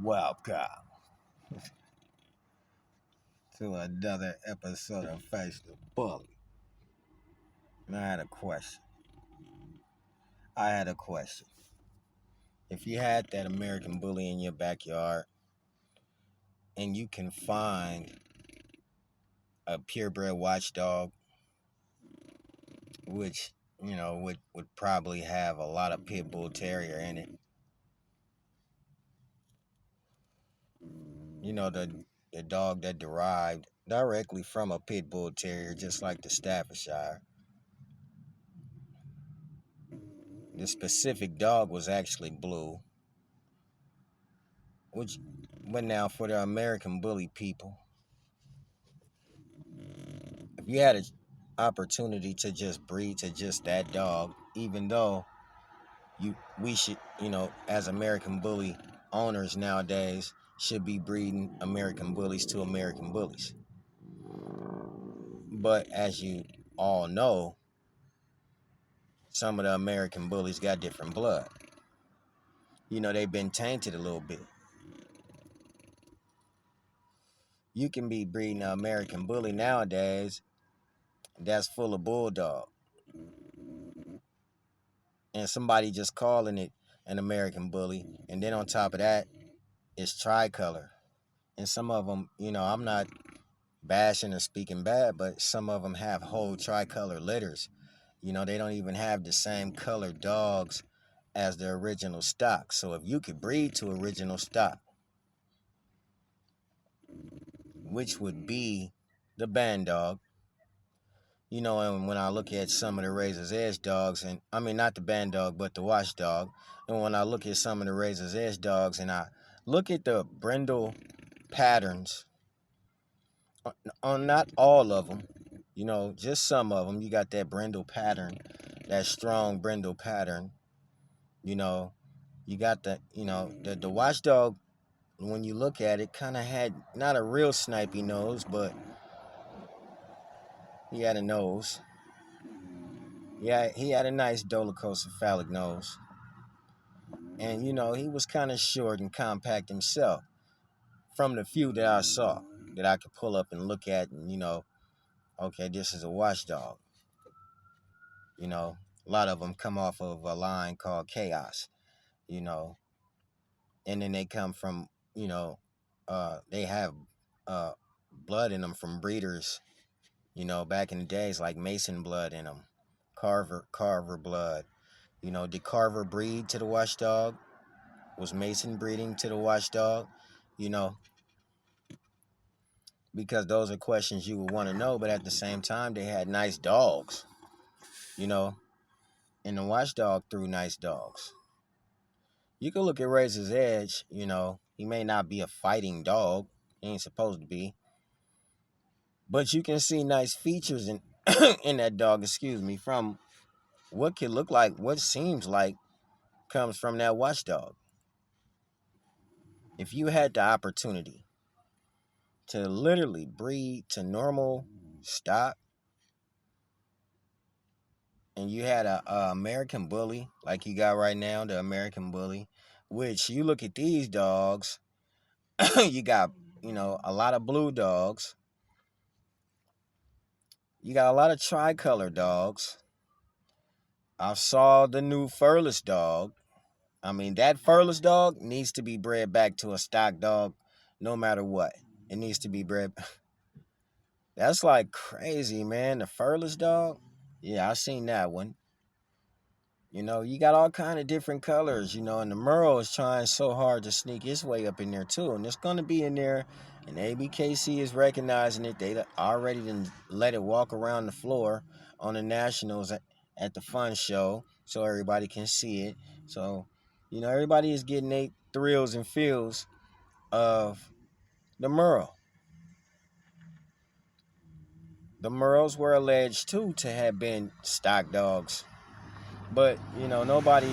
Welcome to another episode of Face the Bully. And I had a question. If you had that American Bully in your backyard and you can find a purebred watchdog, which, would probably have a lot of pit bull terrier in it, the dog that derived directly from a pit bull terrier, just like the Staffordshire. The specific dog was actually blue, which, but now for the American Bully people, if you had an opportunity to just breed to just that dog, even though we should, as American Bully owners nowadays, should be breeding American Bullies to American Bullies. But as you all know, some of the American Bullies got different blood. They've been tainted a little bit. You can be breeding an American Bully nowadays that's full of bulldog, and somebody just calling it an American Bully, and then on top of that, it's tricolor. And some of them, I'm not bashing or speaking bad, but some of them have whole tricolor litters. They don't even have the same color dogs as the original stock. So if you could breed to original stock, which would be the band dog, and when I look at some of the Razor's Edge dogs, and I mean, not the band dog, but the watchdog, and when I look at some of the Razor's Edge dogs and I look at the brindle patterns, on not all of them, just some of them, you got that brindle pattern, that strong brindle pattern. You got the watchdog, when you look at it, kind of had not a real snipey nose, but he had a nose. Yeah, he had a nice dolichocephalic nose. And, he was kind of short and compact himself from the few that I saw that I could pull up and look at and, okay, this is a watchdog. A lot of them come off of a line called Chaos, you know, and then they come from, they have uh, blood in them from breeders, back in the days, like Mason blood in them, Carver blood. Did Carver breed to the watchdog? Was Mason breeding to the watchdog? You know, because those are questions you would want to know, but at the same time, they had nice dogs, you know, and the watchdog threw nice dogs. You can look at Razor's Edge, he may not be a fighting dog, he ain't supposed to be, but you can see nice features in in that dog, from what could look like, what seems like comes from that watchdog. If you had the opportunity to literally breed to normal stock, and you had a American Bully like you got right now, the American Bully, which you look at these dogs, you got, a lot of blue dogs. You got a lot of tricolor dogs. I saw the new furless dog. I mean, that furless dog needs to be bred back to a stock dog no matter what. It needs to be bred. That's like crazy, man. The furless dog? Yeah, I seen that one. You got all kind of different colors, and the Merle is trying so hard to sneak his way up in there too, and it's gonna be in there. And ABKC is recognizing it. They already didn't let it walk around the floor on the nationals at the fun show, so everybody can see it. So, everybody is getting their thrills and feels of the Merle. The Merles were alleged too to have been stock dogs, but nobody.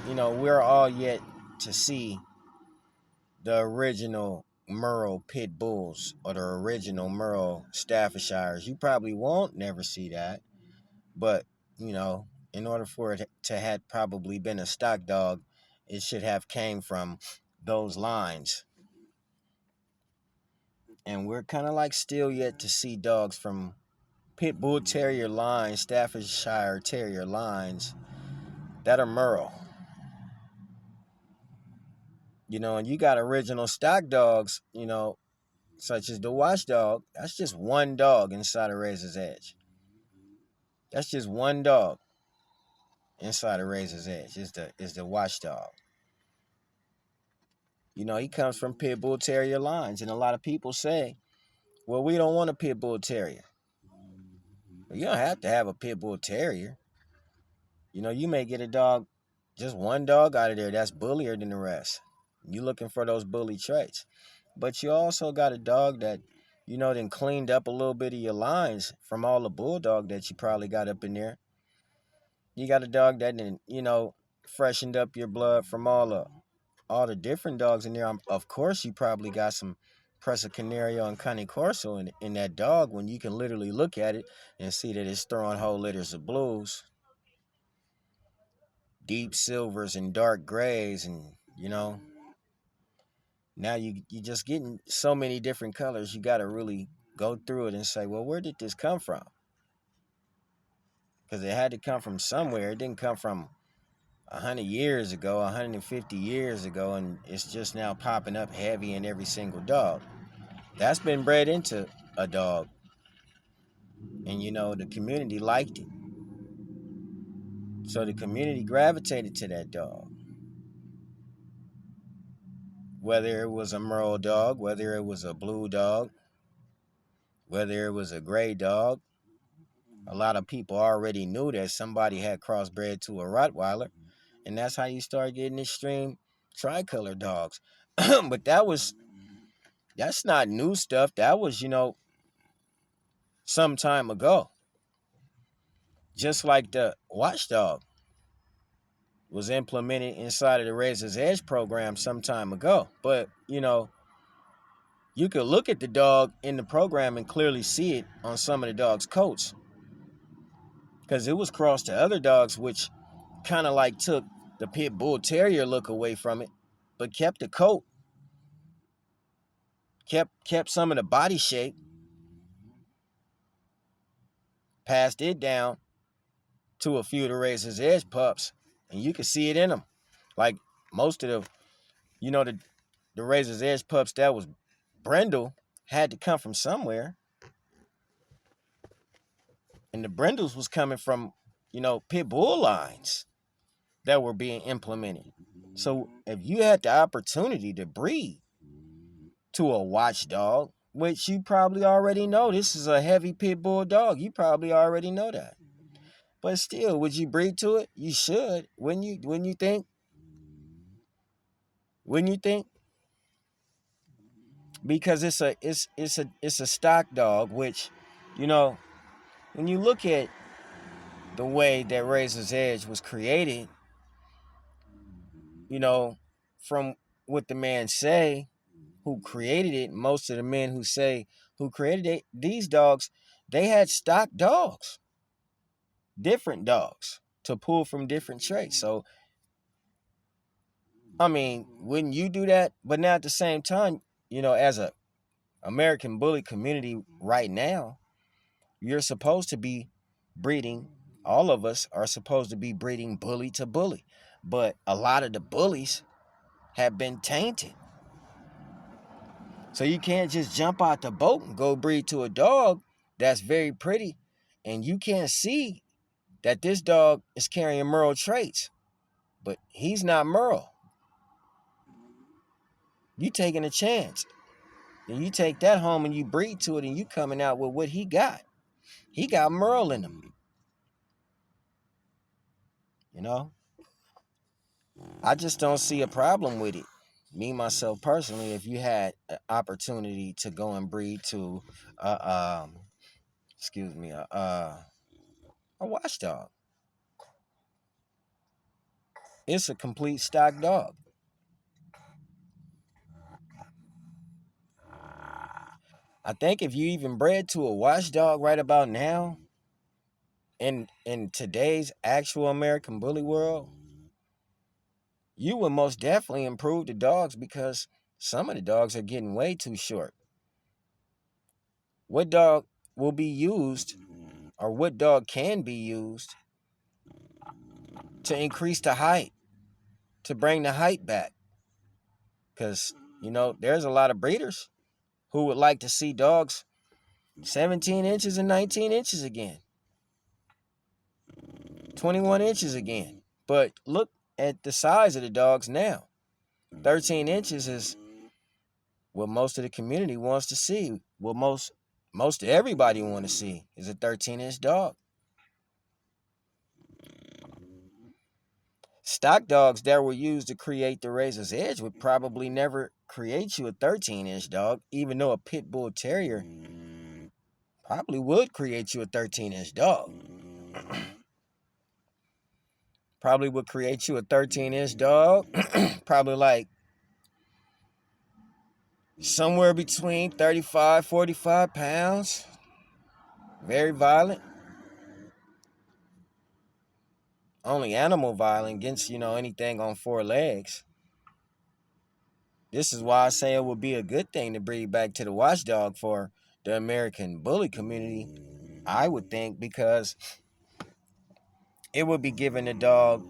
We're all yet to see the original Merle Pit Bulls or the original Merle Staffordshires. You probably won't never see that. But, in order for it to have probably been a stock dog, it should have came from those lines. And we're kind of like still yet to see dogs from Pit Bull Terrier lines, Staffordshire Terrier lines that are Merle. And you got original stock dogs, such as the Watchdog. That's just one dog inside of Razor's Edge. That's just one dog inside of Razor's Edge. Is the Watchdog. He comes from Pit Bull Terrier lines, and a lot of people say, "Well, we don't want a Pit Bull Terrier." But you don't have to have a Pit Bull Terrier. You may get a dog, just one dog out of there that's bullier than the rest. You looking for those bully traits. But you also got a dog that, then cleaned up a little bit of your lines from all the bulldog that you probably got up in there. You got a dog that then, freshened up your blood from all the different dogs in there. Of course, you probably got some Presa Canario and Cane Corso in that dog when you can literally look at it and see that it's throwing whole litters of blues, deep silvers and dark grays, and now you just getting so many different colors. You got to really go through it and say, well, where did this come from? Because it had to come from somewhere. It didn't come from 100 years ago, 150 years ago, and it's just now popping up heavy in every single dog. That's been bred into a dog, and the community liked it. So the community gravitated to that dog. Whether it was a Merle dog, whether it was a blue dog, whether it was a gray dog, a lot of people already knew that somebody had crossbred to a Rottweiler, and that's how you start getting extreme tricolor dogs. But that's not new stuff. That was, some time ago. Just like the Watchdog was implemented inside of the Razor's Edge program some time ago. But, you could look at the dog in the program and clearly see it on some of the dog's coats. Because it was crossed to other dogs, which kind of like took the Pit Bull Terrier look away from it, but kept the coat, kept some of the body shape, passed it down to a few of the Razor's Edge pups, and you could see it in them. Like most of the Razor's Edge pups that was brindle had to come from somewhere, and the brindles was coming from, Pit Bull lines that were being implemented. So if you had the opportunity to breed to a Watchdog, which you probably already know, this is a heavy Pit Bull dog. You probably already know that. But still, would you breed to it? You should. When you think? When you think? Because it's a stock dog, which, when you look at the way that Razor's Edge was created, from what the man say, who created it, most of the men who created it, these dogs, they had stock dogs, different dogs to pull from different traits. So, I mean, wouldn't you do that? But now at the same time, as a American bully community right now, you're supposed to be breeding, all of us are supposed to be breeding bully to bully. But a lot of the bullies have been tainted. So you can't just jump out the boat and go breed to a dog that's very pretty, and you can't see that this dog is carrying Merle traits, but he's not Merle. You taking a chance. And you take that home and you breed to it, and you coming out with what he got. He got Merle in him. I just don't see a problem with it. Me, myself, personally, if you had an opportunity to go and breed to excuse me, a Watchdog. It's a complete stock dog. I think if you even bred to a Watchdog right about now, in today's actual American bully world, you would most definitely improve the dogs because some of the dogs are getting way too short. What dog will be used, or what dog can be used to increase the height, to bring the height back? Because, there's a lot of breeders who would like to see dogs 17 inches and 19 inches again, 21 inches again. But look at the size of the dogs now. 13 inches is what most of the community wants to see. What most everybody want to see is a 13-inch dog. Stock dogs that were used to create the Razor's Edge would probably never create you a 13-inch dog, even though a pit bull terrier probably would create you a 13-inch dog. Probably would create you a 13-inch dog, probably like somewhere between 35, 45 pounds. Very violent. Only animal violent against, anything on four legs. This is why I say it would be a good thing to bring back to the Watchdog for the American bully community, I would think, because it would be giving the dog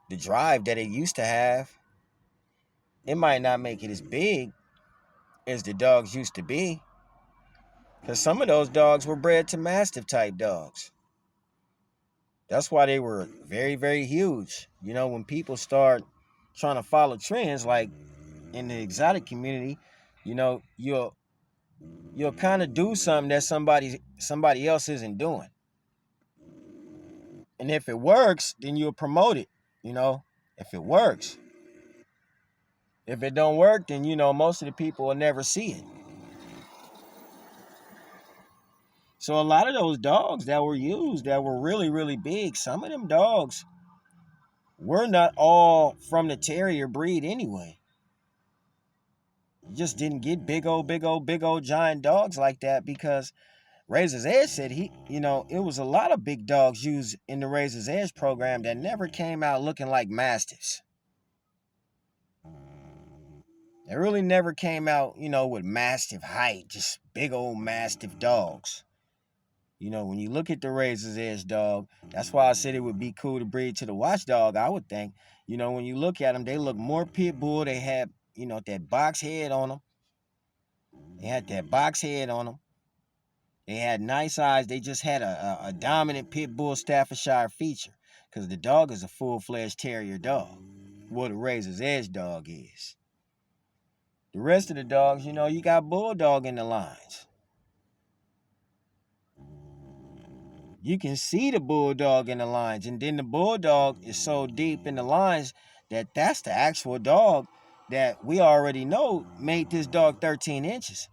the drive that it used to have. It might not make it as big as the dogs used to be, because some of those dogs were bred to Mastiff type dogs. That's why they were very, very huge. When people start trying to follow trends, like in the exotic community, you'll kind of do something that somebody else isn't doing. And if it works, then you'll promote it, if it works. If it don't work, then, most of the people will never see it. So a lot of those dogs that were used that were really, really big, some of them dogs were not all from the terrier breed anyway. You just didn't get big old giant dogs like that because Razor's Edge said it was a lot of big dogs used in the Razor's Edge program that never came out looking like Mastiffs. They really never came out, with Mastiff height, just big old Mastiff dogs. When you look at the Razor's Edge dog, that's why I said it would be cool to breed to the Watchdog, I would think. When you look at them, they look more pit bull. They have, that box head on them. They had that box head on them. They had nice eyes. They just had a dominant pit bull Staffordshire feature because the dog is a full-fledged terrier dog. What a Razor's Edge dog is. The rest of the dogs, you got bulldog in the lines. You can see the bulldog in the lines, and then the bulldog is so deep in the lines that that's the actual dog that we already know made this dog 13 inches.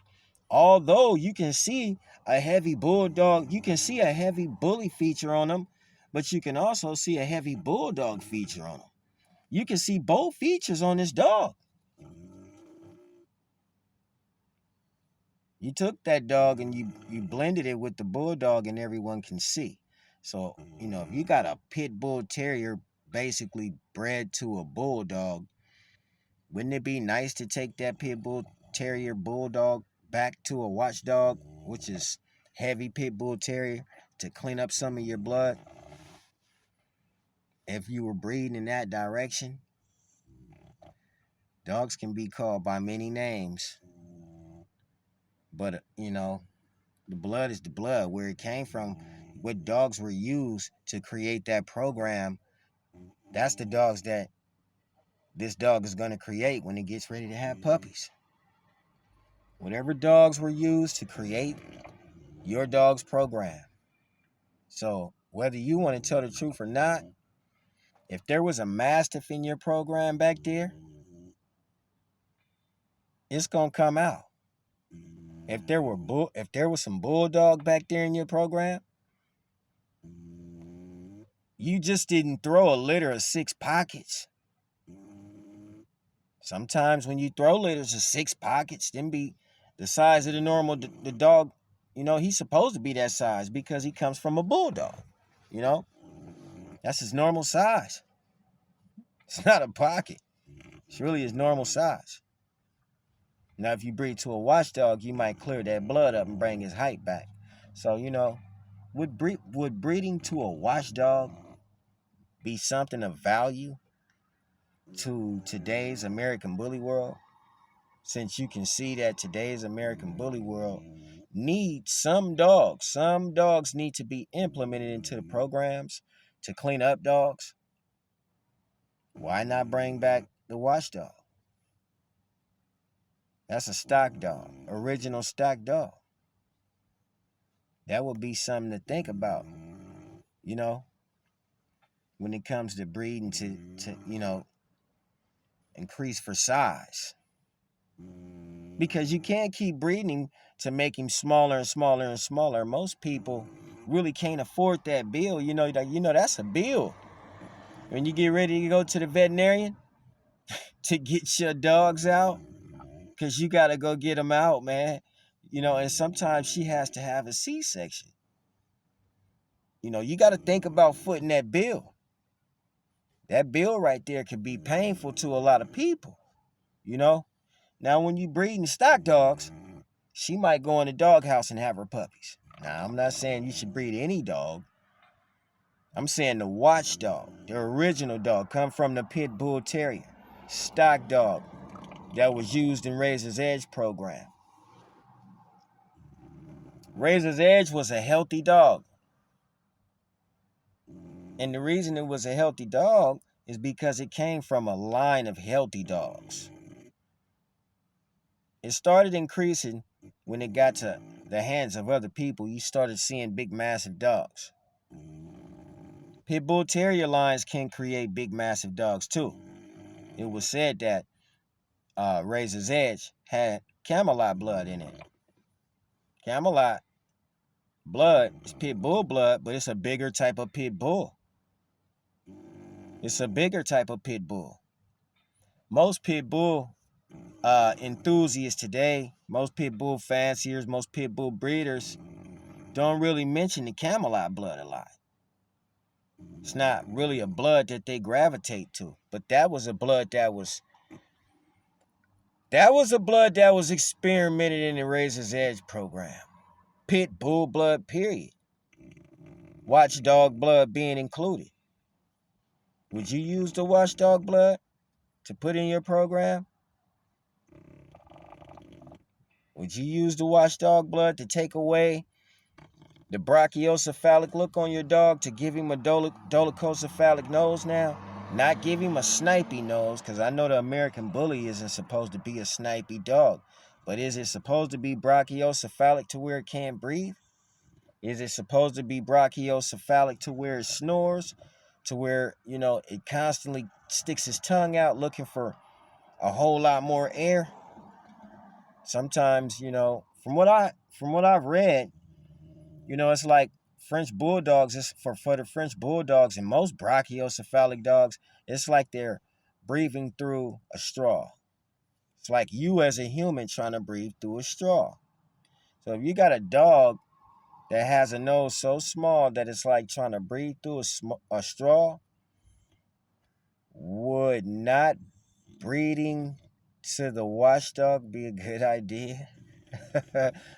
Although you can see a heavy bulldog, you can see a heavy bully feature on him, but you can also see a heavy bulldog feature on him. You can see both features on this dog. You took that dog and you blended it with the bulldog and everyone can see. So, if you got a pit bull terrier basically bred to a bulldog, wouldn't it be nice to take that pit bull terrier bulldog back to a Watchdog, which is heavy pit bull terrier, to clean up some of your blood? If you were breeding in that direction, dogs can be called by many names. But, the blood is the blood. Where it came from, what dogs were used to create that program, that's the dogs that this dog is going to create when it gets ready to have puppies. Whatever dogs were used to create your dog's program. So whether you want to tell the truth or not, if there was a Mastiff in your program back there, it's going to come out. If there was some bulldog back there in your program, you just didn't throw a litter of 6 pockets. Sometimes when you throw litters of 6 pockets, them be the size of the dog, he's supposed to be that size because he comes from a bulldog, That's his normal size. It's not a pocket. It's really his normal size. Now, if you breed to a watchdog, you might clear that blood up and bring his height back. So, would breeding to a watchdog be something of value to today's American bully world? Since you can see that today's American bully world needs some dogs. Some dogs need to be implemented into the programs to clean up dogs. Why not bring back the watchdog? That's a stock dog, original stock dog. That would be something to think about, you know, when it comes to breeding to increase for size. Because you can't keep breeding to make him smaller and smaller and smaller. Most people really can't afford that bill. That's a bill. When you get ready to go to the veterinarian to get your dogs out, because you got to go get them out, man. And sometimes she has to have a C-section. You got to think about footing that bill. That bill right there could be painful to a lot of people. Now, when you breeding stock dogs, she might go in the doghouse and have her puppies. Now, I'm not saying you should breed any dog. I'm saying the watchdog, the original dog, come from the pit bull terrier, stock dog that was used in Razor's Edge program. Razor's Edge was a healthy dog. And the reason it was a healthy dog is because it came from a line of healthy dogs. It started increasing when it got to the hands of other people. You started seeing big, massive dogs. Pit bull terrier lines can create big, massive dogs too. It was said that Razor's Edge had Camelot blood in it. Camelot blood is pit bull blood, but it's a bigger type of pit bull. It's a bigger type of pit bull. Most pit bull enthusiasts today, most pit bull fanciers, most pit bull breeders don't really mention the Camelot blood a lot. It's not really a blood that they gravitate to, but that was a blood that was experimented in the Razor's Edge program. Pit bull blood, period. Watchdog blood being included. Would you use the watchdog blood to put in your program? Would you use the watchdog blood to take away the brachiocephalic look on your dog, to give him a dolichocephalic nose now? Not give him a snipey nose, because I know the American bully isn't supposed to be a snipey dog. But is it supposed to be brachiocephalic to where it can't breathe? Is it supposed to be brachiocephalic to where it snores? To where, it constantly sticks his tongue out looking for a whole lot more air? Sometimes, from what I've read, it's like French bulldogs. It's for the French bulldogs and most brachiocephalic dogs, it's like they're breathing through a straw. It's like you as a human trying to breathe through a straw. So if you got a dog that has a nose so small that it's like trying to breathe through a straw, would not breeding to the watchdog be a good idea?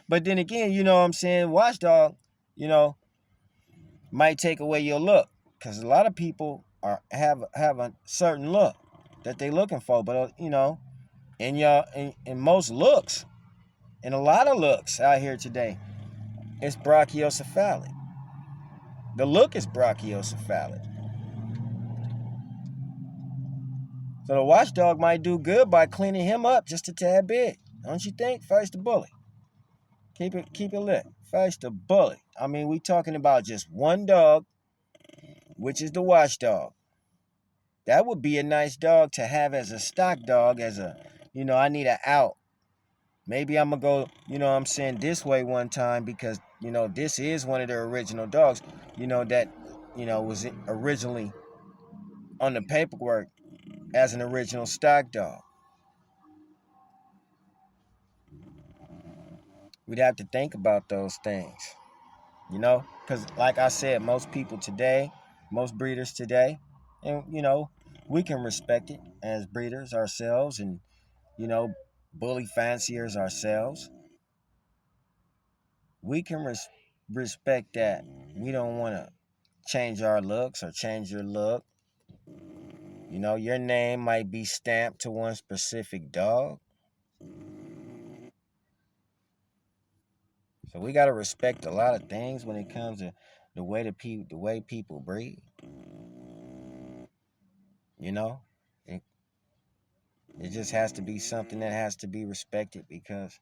But then again, what I'm saying, watchdog, might take away your look, because a lot of people have a certain look that they looking for. But in most looks, in a lot of looks out here today, it's brachiocephalic. The look is brachiocephalic. So the watchdog might do good by cleaning him up just a tad bit. Don't you think? Face the bully. Keep it lit. Face the bully. I mean, we talking about just one dog, which is the watchdog. That would be a nice dog to have as a stock dog, I need an out. Maybe I'm going to go, this way one time, because, this is one of the original dogs, that, was originally on the paperwork as an original stock dog. We'd have to think about those things, because like I said, most people today, most breeders today, and, We can respect it as breeders ourselves and, you know, bully fanciers ourselves. We can respect that. We don't want to change our looks or change your look. You know, your name might be stamped to one specific dog. So we got to respect a lot of things when it comes to the way people breed. You know, it, it just has to be something that has to be respected because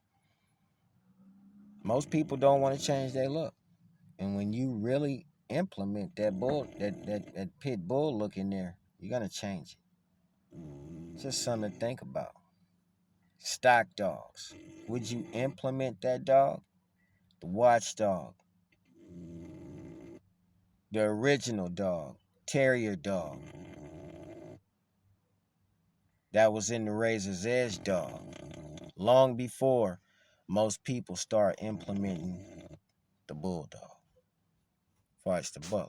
most people don't want to change their look. And when you really implement that pit bull look in there, you're gonna change it. It's just something to think about. Stock dogs. Would you implement that dog? The watchdog, the original dog, terrier dog, that was in the razor's edge dog, long before most people start implementing the bulldog, as far as the bully.